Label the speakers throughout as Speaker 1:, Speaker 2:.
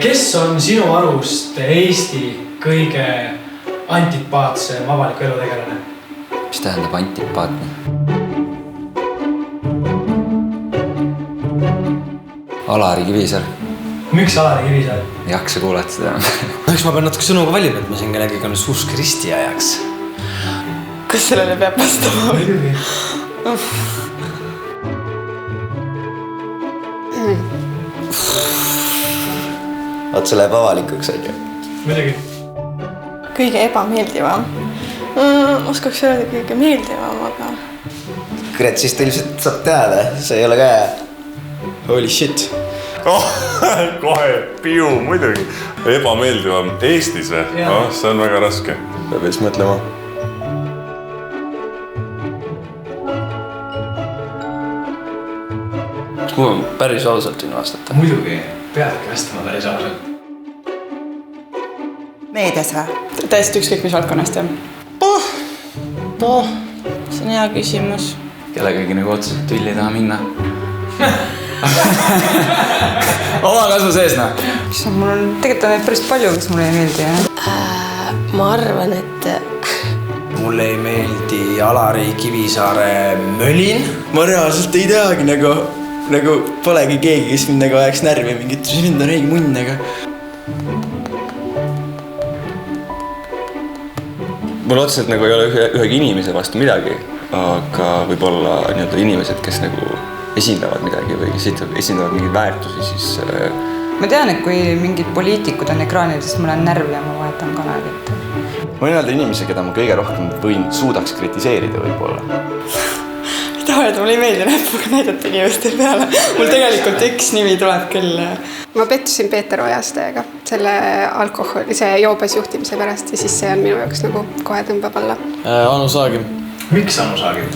Speaker 1: Kes on sinu arust Eesti kõige antipaatsem avaliku elu tegelane?
Speaker 2: Mis tähendab antipaatne? Alari Kivisaar.
Speaker 1: Miks Alari Kivisaar?
Speaker 2: Ei jaksa kuulata seda.
Speaker 3: Eks ma pean natuke sõnuga valima, et ma siin kellegi kannast usk risti ajaks.
Speaker 4: Kas sellele peab vastama?
Speaker 3: Vaat see läheb avalikuks, on ju?
Speaker 1: Midagi.
Speaker 4: Kõige ebameeldivam. Oskaks öelda kõige meeldivam, aga...
Speaker 3: Kurat, siis ta ilmselt saab teada, see ei ole ka hea. Holy shit.
Speaker 5: Kohe piu, muidugi. Ebameeldivam Eestis või? See on väga raske.
Speaker 3: Peab ees mõtlema.
Speaker 6: Kas mul päris ausalt siin vastata?
Speaker 1: Muidugi, peadki vastama päris ausalt.
Speaker 7: Meedias või?
Speaker 4: Täiesti ükskõik mis valdkonnast, jah? See on hea küsimus.
Speaker 2: Kellegagi nagu otseselt tülli taha minna. Oma kasu sees, noh.
Speaker 4: Mul on tegelikult neid päris palju, kes mulle ei meeldi, jah?
Speaker 8: Ma arvan, et...
Speaker 3: Mulle ei meeldi Alari Kivisaare mölin. Ma reaalselt ei teagi nagu polegi keegi, kes mind nagu ajaks närvi mingit. Mind on õige munn, aga...
Speaker 9: Mul otseselt nagu ei ole ühegi inimese vastu midagi, aga võib-olla inimesed, kes nagu esindavad midagi või kes esindavad mingeid väärtusi, siis...
Speaker 4: Ma tean, et kui mingid poliitikud on ekraanidest, ma olen närvi ja ma vahetan kanalit.
Speaker 9: Ma võin öelda inimese, keda ma kõige rohkem suudaks kritiseerida võib-olla.
Speaker 4: Ei taha, et mulle ei meeldi näpuga näidata inimeste peale. Mul tegelikult üks nimi tuleb küll.
Speaker 8: Ma pettusin Peeter Ojastega selle alkoholise joobes juhtimise pärast ja siis see on minu jaoks nagu kohe tõmbab alla.
Speaker 3: Anu Saagim.
Speaker 1: Miks Anu Saagim?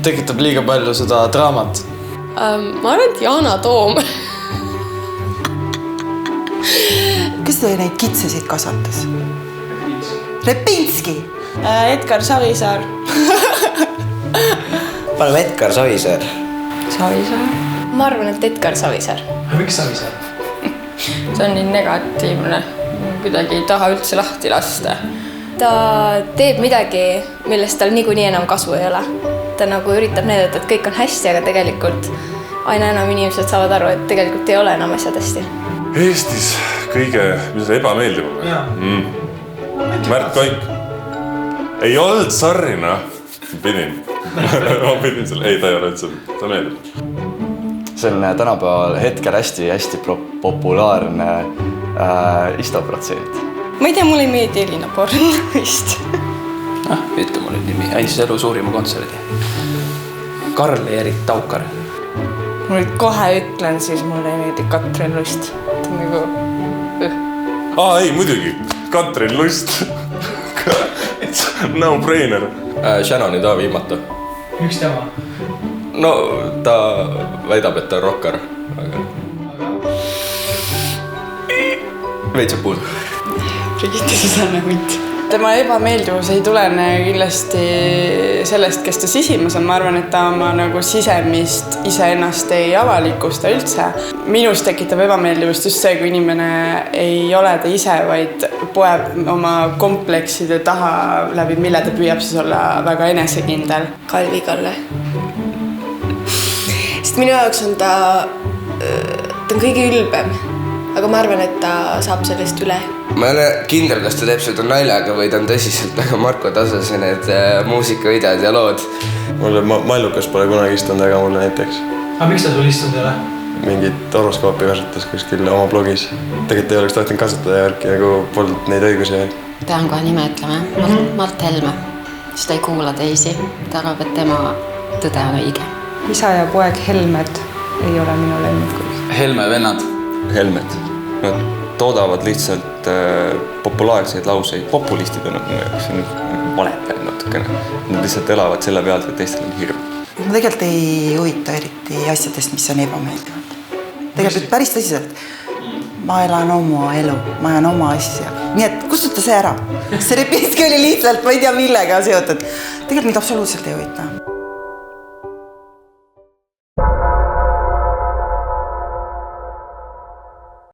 Speaker 3: Tekitab liiga palju seda draamat.
Speaker 8: Ma arvan, et Yana Toom.
Speaker 7: Kes teie neid kitsesid kasvatas? Repinski!
Speaker 4: Edgar Savisaar.
Speaker 3: Paneme Edgar Savisaar.
Speaker 4: Savisaar?
Speaker 8: Ma arvan, et Edgar Savisaar.
Speaker 1: Miks Savisaar?
Speaker 4: See on nii negatiivne. Kuidagi ei taha üldse lahti lasta.
Speaker 8: Ta teeb midagi, millest tal niikuinii enam kasu ei ole. Ta nagu üritab näidata, et kõik on hästi, aga tegelikult aina enam inimesed saavad aru, et tegelikult ei ole enam asjad hästi.
Speaker 5: Eestis kõige ebameeldivam. Märt Koik. Ei olnud sarrina. Ma pidin selle. Ei, ta ei ole üldse. Ta meeldib.
Speaker 9: See on tänapäeval hetkel hästi populaarne istoprotsent.
Speaker 4: Ma ei tea, mulle ei meeldi Elina Born vist.
Speaker 6: Ütle mulle nimi. Andis elu suurima kontserdi. Karl-Erik Taukar.
Speaker 4: Mul kohe ütlen, siis mulle ei meeldi Katrin Lust. Nagu...
Speaker 5: Ei, muidugi. Katrin Lust. No brainer.
Speaker 9: Shannoni ta viimata.
Speaker 1: Miks tema?
Speaker 9: No, ta väidab, et ta on rocker, aga... Veitsab puudu.
Speaker 4: Brigitte Susanne Hunt. Tema ebameeldivus ei tulene kindlasti sellest, kes ta sisimas on. Ma arvan, et ta oma nagu sisemist iseennast ei avalikusta üldse. Minus tekitab ebameeldivust just see, kui inimene ei ole ta ise, vaid poeb oma komplekside taha, läbi mille ta püüab siis olla väga enesekindel.
Speaker 8: Kalvi Kalle. Sest minu jaoks on ta on kõige ülbem, aga ma arvan, et ta saab sellest üle.
Speaker 10: Ma ei ole kindel, kas ta teeb seda naljaga või ta on tõsiselt nagu Marko Tasase need muusikavideod ja lood.
Speaker 9: Mulle Mallukas pole kunagi istunud, aga mulle näiteks.
Speaker 1: Aga miks ta sul istunud ei ole?
Speaker 9: Mingit horoskoopi kasutas kuskil oma blogis. Tegelikult ei oleks tahtnud kasutada ja värki, nagu polnud neid õigusi.
Speaker 11: Pean kohe nime ütlema. Mart Helme. Siis ta ei kuula teisi. Ta arvab, et tema tõde on õige.
Speaker 4: Isa ja poeg Helmed ei ole minu lemmikud.
Speaker 6: Helme vennad.
Speaker 9: Helmed. Nad toodavad lihtsalt populaarseid lauseid. Populistid on minu jaoks, see on valetanud natukene. Nad lihtsalt elavad selle pealt, et teistel on hirm.
Speaker 7: Ma tegelikult ei huvita eriti asjadest, mis on ebameeldivad. Tegelikult päris tõsiselt. Ma elan oma elu, ma ajan oma asja. Nii et kustuta see ära. See Repinski oli lihtsalt, ma ei tea millega seotud. Tegelikult mind absoluutselt ei huvita.